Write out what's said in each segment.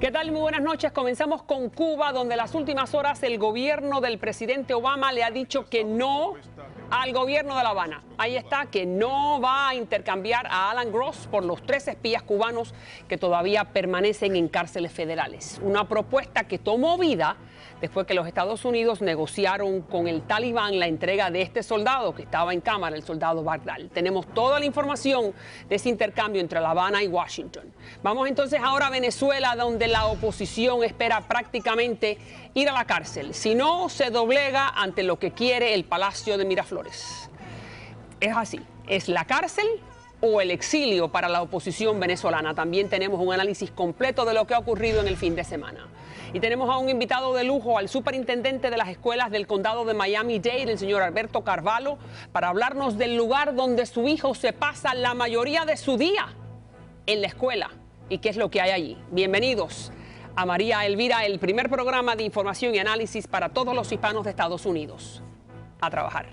¿Qué tal? Muy buenas noches. Comenzamos con Cuba, donde en las últimas horas el gobierno del presidente Obama le ha dicho que no al gobierno de La Habana. Ahí está, que no va a intercambiar a Alan Gross por los 3 espías cubanos que todavía permanecen en cárceles federales. Una propuesta que tomó vida después que los Estados Unidos negociaron con el Talibán la entrega de este soldado que estaba en cámara, el soldado Bagdad. Tenemos toda la información de ese intercambio entre La Habana y Washington. Vamos entonces ahora a Venezuela, donde la oposición espera prácticamente ir a la cárcel. Si no, se doblega ante lo que quiere el Palacio de Miraflores. Es así, es la cárcel o el exilio para la oposición venezolana. También tenemos un análisis completo de lo que ha ocurrido en el fin de semana. Y tenemos a un invitado de lujo, al superintendente de las escuelas del condado de Miami-Dade, el señor Alberto Carvalho, para hablarnos del lugar donde su hijo se pasa la mayoría de su día, en la escuela, y qué es lo que hay allí. Bienvenidos a María Elvira, el primer programa de información y análisis para todos los hispanos de Estados Unidos. A trabajar.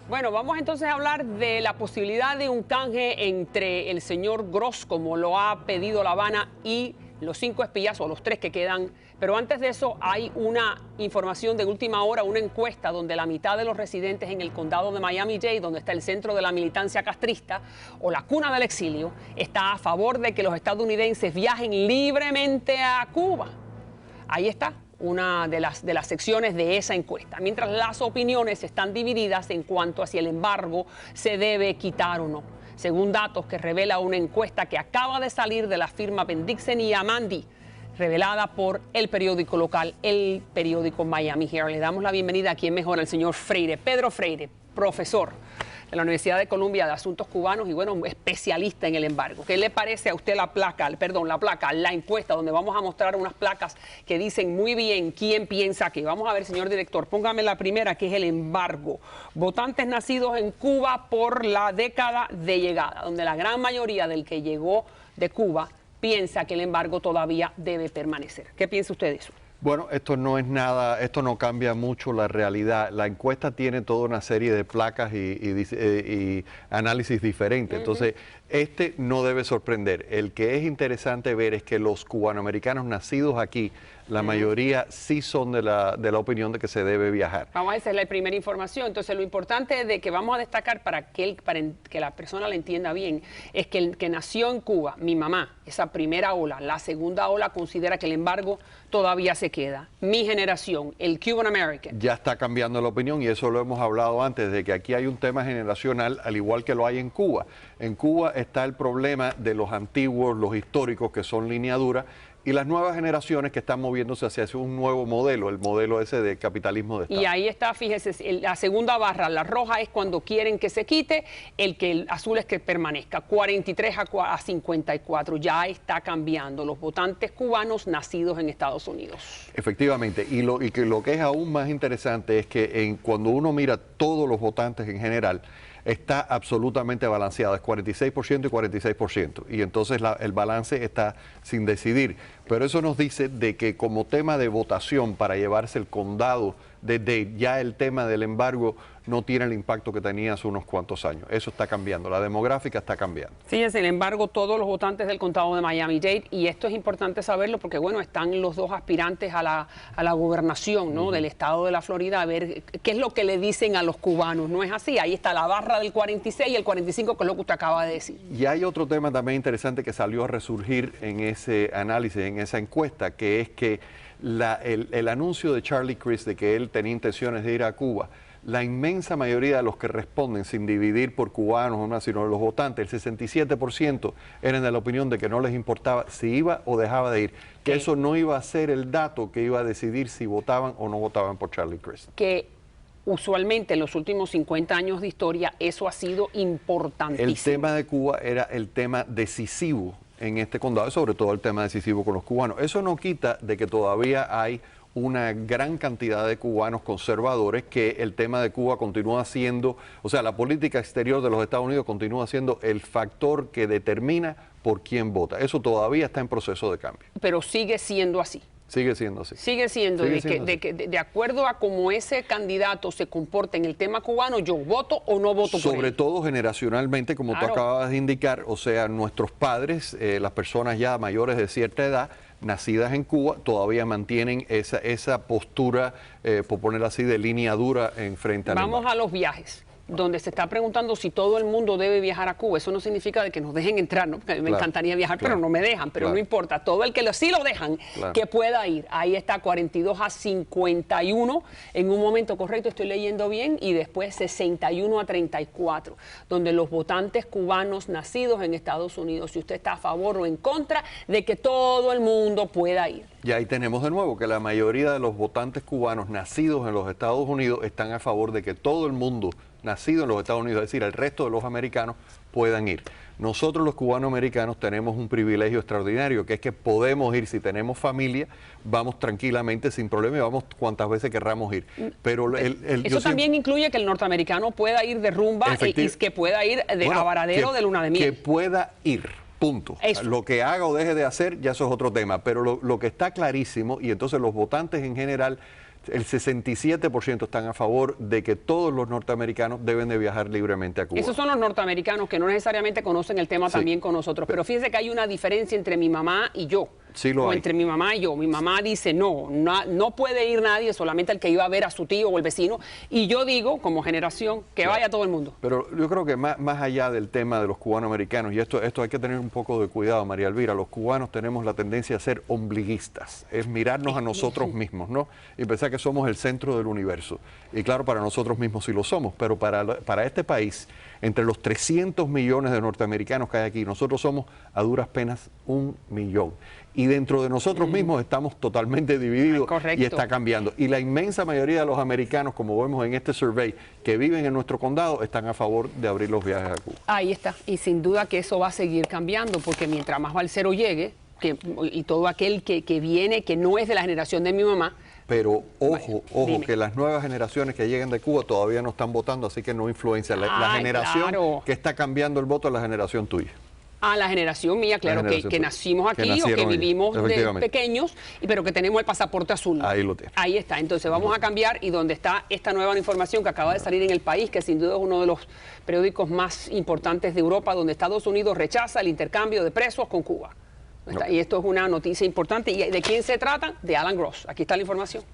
Bueno, vamos entonces a hablar de la posibilidad de un canje entre el señor Gross, como lo ha pedido La Habana, y los 5 espías o los 3 que quedan. Pero antes de eso hay una información de última hora, una encuesta donde la mitad de los residentes en el condado de Miami-Dade, donde está el centro de la militancia castrista o la cuna del exilio, está a favor de que los estadounidenses viajen libremente a Cuba. Ahí está una de las secciones de esa encuesta, mientras las opiniones están divididas en cuanto a si el embargo se debe quitar o no, según datos que revela una encuesta que acaba de salir de la firma Bendixen y Amandi, revelada por el periódico local, el periódico Miami Herald. Le damos la bienvenida a quien mejor, el señor Freire, Pedro Freire, profesor de la Universidad de Columbia de Asuntos Cubanos y, bueno, especialista en el embargo. ¿Qué le parece a usted la encuesta, donde vamos a mostrar unas placas que dicen muy bien quién piensa qué? Vamos a ver, señor director, póngame la primera, que es el embargo. Votantes nacidos en Cuba por la década de llegada, donde la gran mayoría del que llegó de Cuba piensa que el embargo todavía debe permanecer. ¿Qué piensa usted de eso? Bueno, esto no es nada, esto no cambia mucho la realidad. La encuesta tiene toda una serie de placas y análisis diferentes. Entonces, este no debe sorprender. El que es interesante ver es que los cubanoamericanos nacidos aquí, la mayoría sí son de la opinión de que se debe viajar. Vamos a hacer la primera información. Entonces, lo importante de que vamos a destacar para que la persona la entienda bien, es que el que nació en Cuba, mi mamá, esa primera ola, la segunda ola considera que el embargo todavía se queda. Mi generación, el Cuban American, ya está cambiando la opinión, y eso lo hemos hablado antes, de que aquí hay un tema generacional, al igual que lo hay en Cuba. En Cuba está el problema de los antiguos, los históricos, que son línea dura, y las nuevas generaciones que están moviéndose hacia un nuevo modelo, el modelo ese de capitalismo de Estado. Y ahí está, fíjese, la segunda barra, la roja es cuando quieren que se quite, el azul es que permanezca, 43 a 54, ya está cambiando los votantes cubanos nacidos en Estados Unidos. Efectivamente, y lo que es aún más interesante es que cuando uno mira todos los votantes en general, está absolutamente balanceado, es 46% y 46%, y entonces el balance está sin decidir. Pero eso nos dice de que como tema de votación para llevarse el condado de Dade, ya el tema del embargo no tiene el impacto que tenía hace unos cuantos años. Eso está cambiando, la demográfica está cambiando. Fíjense, sin embargo, todos los votantes del condado de Miami-Dade, y esto es importante saberlo porque, bueno, están los 2 aspirantes a la gobernación, ¿no?, del estado de la Florida, a ver qué es lo que le dicen a los cubanos. No es así, ahí está la barra del 46 y el 45, que es lo que usted acaba de decir. Y hay otro tema también interesante que salió a resurgir en ese análisis, en esa encuesta, que es que el anuncio de Charlie Crist de que él tenía intenciones de ir a Cuba, la inmensa mayoría de los que responden, sin dividir por cubanos o no, sino los votantes, el 67% eran de la opinión de que no les importaba si iba o dejaba de ir, que eso no iba a ser el dato que iba a decidir si votaban o no votaban por Charlie Crist. Que usualmente en los últimos 50 años de historia eso ha sido importantísimo. El tema de Cuba era el tema decisivo en este condado, sobre todo el tema decisivo con los cubanos. Eso no quita de que todavía hay una gran cantidad de cubanos conservadores, que el tema de Cuba continúa siendo, o sea, la política exterior de los Estados Unidos continúa siendo el factor que determina por quién vota. Eso todavía está en proceso de cambio. Pero sigue siendo así. Sigue siendo así. Sigue siendo, de acuerdo a cómo ese candidato se comporta en el tema cubano, yo voto o no voto por él. Sobre todo generacionalmente, como tú acabas de indicar, o sea, nuestros padres, las personas ya mayores de cierta edad, nacidas en Cuba, todavía mantienen esa postura, por ponerla así, de línea dura en frente al Vamos a los viajes, donde se está preguntando si todo el mundo debe viajar a Cuba. Eso no significa de que nos dejen entrar, ¿no? Porque me encantaría viajar, pero no me dejan, pero no importa. Todo el que sí lo dejan, que pueda ir. Ahí está 42-51, en un momento correcto, estoy leyendo bien, y después 61-34, donde los votantes cubanos nacidos en Estados Unidos, si usted está a favor o en contra de que todo el mundo pueda ir. Y ahí tenemos de nuevo que la mayoría de los votantes cubanos nacidos en los Estados Unidos están a favor de que todo el mundo nacido en los Estados Unidos, es decir, el resto de los americanos, puedan ir. Nosotros los cubanoamericanos tenemos un privilegio extraordinario, que es que podemos ir, si tenemos familia, vamos tranquilamente, sin problema, y vamos cuantas veces querramos ir. Pero eso también incluye que el norteamericano pueda ir de rumba y que pueda ir a Varadero de luna de miel. Que pueda ir. Punto. Lo que haga o deje de hacer, ya eso es otro tema. Pero lo que está clarísimo, y entonces los votantes en general, el 67% están a favor de que todos los norteamericanos deben de viajar libremente a Cuba. Esos son los norteamericanos que no necesariamente conocen el tema también con nosotros. Pero fíjese que hay una diferencia entre mi mamá y yo. Sí lo hay. Entre mi mamá y yo. Mi mamá dice no puede ir nadie, solamente el que iba a ver a su tío o el vecino. Y yo digo, como generación, que vaya todo el mundo. Pero yo creo que más allá del tema de los cubanoamericanos, y esto hay que tener un poco de cuidado, María Elvira, los cubanos tenemos la tendencia a ser ombliguistas, es mirarnos a nosotros mismos, ¿no? Y pensar que somos el centro del universo. Y claro, para nosotros mismos sí lo somos, pero para este país, entre los 300 millones de norteamericanos que hay aquí, nosotros somos a duras penas 1 millón. Y dentro de nosotros mismos estamos totalmente divididos y está cambiando. Y la inmensa mayoría de los americanos, como vemos en este survey, que viven en nuestro condado, están a favor de abrir los viajes a Cuba. Ahí está. Y sin duda que eso va a seguir cambiando, porque mientras más Balcero llegue, y todo aquel que viene, que no es de la generación de mi mamá. Pero ojo, que las nuevas generaciones que lleguen de Cuba todavía no están votando, así que no influencia. La generación que está cambiando el voto es la generación tuya. A la generación mía, claro, que nacimos aquí o que vivimos de pequeños, pero que tenemos el pasaporte azul. Ahí lo tienes. Ahí está. Entonces vamos a cambiar, y donde está esta nueva información que acaba de salir en El País, que sin duda es uno de los periódicos más importantes de Europa, donde Estados Unidos rechaza el intercambio de presos con Cuba. Y esto es una noticia importante. ¿Y de quién se trata? De Alan Gross. Aquí está la información.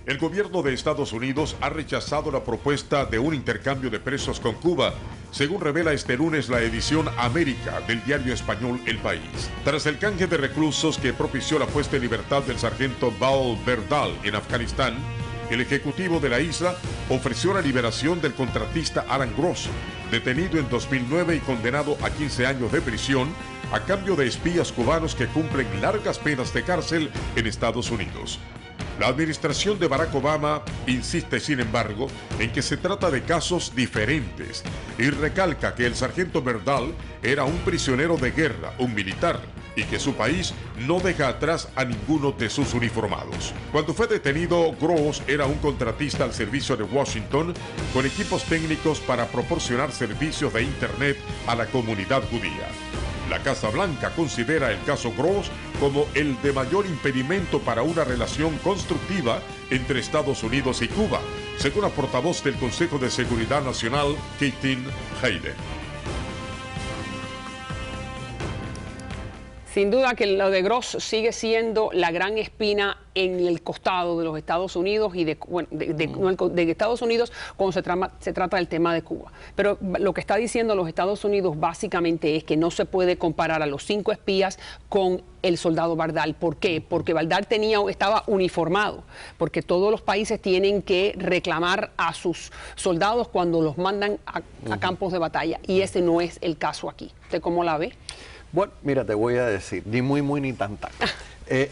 El gobierno de Estados Unidos ha rechazado la propuesta de un intercambio de presos con Cuba, según revela este lunes la edición América del diario español El País. Tras el canje de reclusos que propició la puesta en libertad del sargento Baol Berdal en Afganistán, el ejecutivo de la isla ofreció la liberación del contratista Alan Gross, detenido en 2009 y condenado a 15 años de prisión, a cambio de espías cubanos que cumplen largas penas de cárcel en Estados Unidos. La administración de Barack Obama insiste, sin embargo, en que se trata de casos diferentes y recalca que el sargento Berdal era un prisionero de guerra, un militar, y que su país no deja atrás a ninguno de sus uniformados. Cuando fue detenido, Gross era un contratista al servicio de Washington con equipos técnicos para proporcionar servicios de Internet a la comunidad judía. La Casa Blanca considera el caso Gross como el de mayor impedimento para una relación constructiva entre Estados Unidos y Cuba, según la portavoz del Consejo de Seguridad Nacional, Kathleen Hayden. Sin duda que lo de Gross sigue siendo la gran espina en el costado de los Estados Unidos y de Estados Unidos cuando se trata del tema de Cuba. Pero lo que está diciendo los Estados Unidos básicamente es que no se puede comparar a los 5 espías con el soldado Bardal. ¿Por qué? Porque Bardal estaba uniformado, porque todos los países tienen que reclamar a sus soldados cuando los mandan a campos de batalla, y ese no es el caso aquí. ¿Usted cómo la ve? Bueno, mira, te voy a decir, ni muy, ni tan.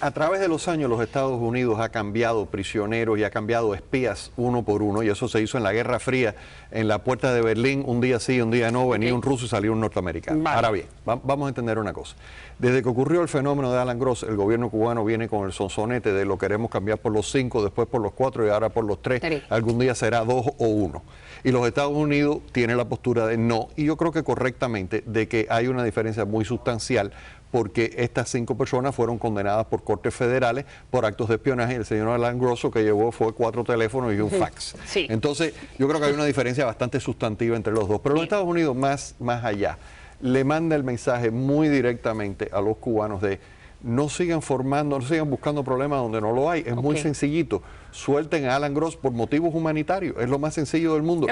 A través de los años los Estados Unidos ha cambiado prisioneros y ha cambiado espías uno por uno, y eso se hizo en la Guerra Fría, en la puerta de Berlín, un día sí, un día no, venía un ruso y salía un norteamericano. Vale. Ahora bien, vamos a entender una cosa. Desde que ocurrió el fenómeno de Alan Gross, el gobierno cubano viene con el sonsonete de lo queremos cambiar por los 5, después por los 4 y ahora por los 3. Algún día será 2 o 1. Y los Estados Unidos tienen la postura de no, y yo creo que correctamente, de que hay una diferencia muy sustancial, porque estas 5 personas fueron condenadas por cortes federales por actos de espionaje y el señor Alan Gross lo que llevó fue 4 teléfonos y un fax. Sí. Entonces, yo creo que hay una diferencia bastante sustantiva entre los dos. Pero los Estados Unidos, más allá, le manda el mensaje muy directamente a los cubanos de no sigan formando, no sigan buscando problemas donde no lo hay. Es muy sencillito. Suelten a Alan Gross por motivos humanitarios. Es lo más sencillo del mundo.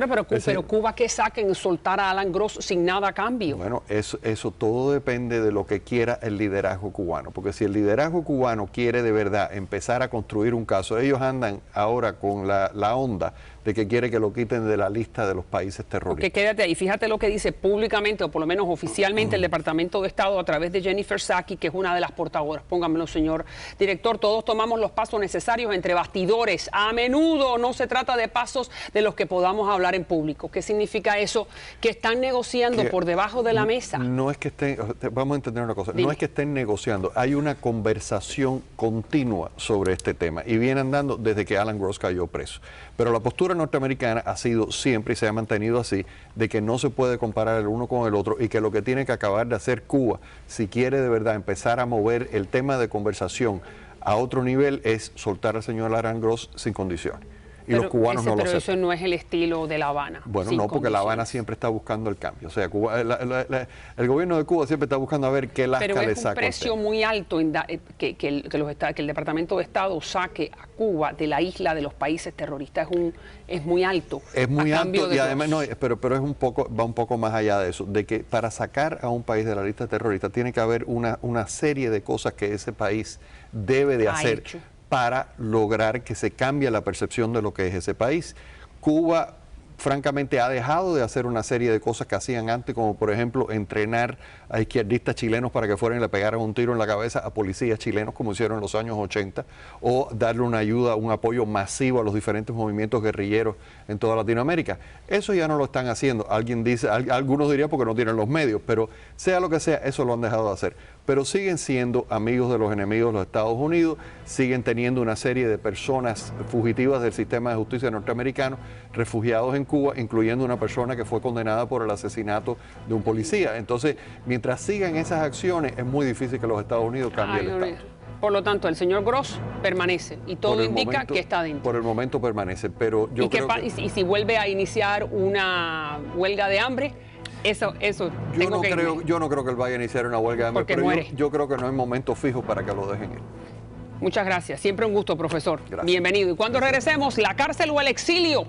Pero Cuba, ¿qué saca en soltar a Alan Gross sin nada a cambio? Bueno, eso todo depende de lo que quiera el liderazgo cubano. Porque si el liderazgo cubano quiere de verdad empezar a construir un caso, ellos andan ahora con la onda de que quiere que lo quiten de la lista de los países terroristas. Ok, quédate ahí. Fíjate lo que dice públicamente, o por lo menos oficialmente, el Departamento de Estado a través de Jennifer Psaki, que es una de las portavoces. Póngamelo, señor director. Todos tomamos los pasos necesarios entre bastidores. A menudo no se trata de pasos de los que podamos hablar en público. ¿Qué significa eso? Que están negociando por debajo de la mesa. No es que estén, vamos a entender una cosa, no es que estén negociando, hay una conversación continua sobre este tema y viene andando desde que Alan Gross cayó preso. Pero la postura norteamericana ha sido siempre y se ha mantenido así, de que no se puede comparar el uno con el otro y que lo que tiene que acabar de hacer Cuba, si quiere de verdad empezar a mover el tema de conversación a otro nivel, es soltar al señor Alan Gross sin condiciones. Y los cubanos no lo aceptan. Pero eso no es el estilo de La Habana. Bueno, no, porque La Habana siempre está buscando el cambio. O sea, Cuba, el gobierno de Cuba siempre está buscando a ver qué lasca le saca. Pero es un precio muy alto que el Departamento de Estado saque a Cuba de la isla de los países terroristas. Es muy alto. Es muy alto y además, pero es va un poco más allá de eso, de que para sacar a un país de la lista terrorista tiene que haber una serie de cosas que ese país debe de hacer para lograr que se cambie la percepción de lo que es ese país. Cuba, francamente, ha dejado de hacer una serie de cosas que hacían antes, como por ejemplo entrenar a izquierdistas chilenos para que fueran y le pegaran un tiro en la cabeza a policías chilenos, como hicieron en los años 80, o darle una ayuda, un apoyo masivo a los diferentes movimientos guerrilleros en toda Latinoamérica. Eso ya no lo están haciendo. Algunos dirían porque no tienen los medios, pero sea lo que sea, eso lo han dejado de hacer. Pero siguen siendo amigos de los enemigos de los Estados Unidos, siguen teniendo una serie de personas fugitivas del sistema de justicia norteamericano, refugiados en Cuba, incluyendo una persona que fue condenada por el asesinato de un policía. Entonces, mientras sigan esas acciones, es muy difícil que los Estados Unidos cambien el estatus. Por lo tanto, el señor Gross permanece y todo indica que está dentro. Por el momento permanece, pero yo creo que... ¿Y si vuelve a iniciar una huelga de hambre? Yo no creo que él vaya a iniciar una huelga de hambre, pero yo creo que no hay momento fijo para que lo dejen ir. Muchas gracias. Siempre un gusto, profesor. Gracias. Bienvenido. Y cuando regresemos, la cárcel o el exilio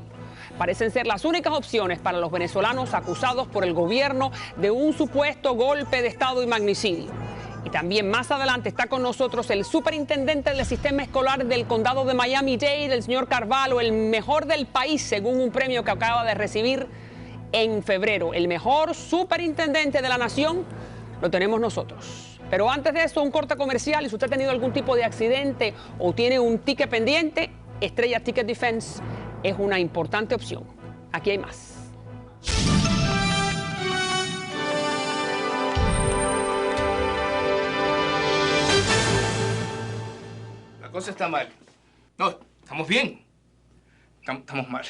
parecen ser las únicas opciones para los venezolanos acusados por el gobierno de un supuesto golpe de Estado y magnicidio. Y también más adelante está con nosotros el superintendente del sistema escolar del condado de Miami-Dade, el señor Carvalho, el mejor del país según un premio que acaba de recibir en febrero. El mejor superintendente de la nación lo tenemos nosotros. Pero antes de eso, un corte comercial. Y si usted ha tenido algún tipo de accidente o tiene un ticket pendiente, Estrella Ticket Defense es una importante opción. Aquí hay más. La cosa está mal. No, estamos bien. Estamos mal.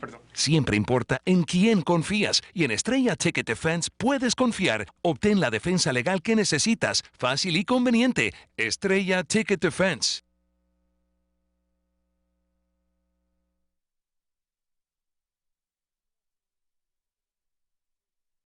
Perdón. Siempre importa en quién confías y en Estrella Ticket Defense puedes confiar. Obtén la defensa legal que necesitas, fácil y conveniente. Estrella Ticket Defense.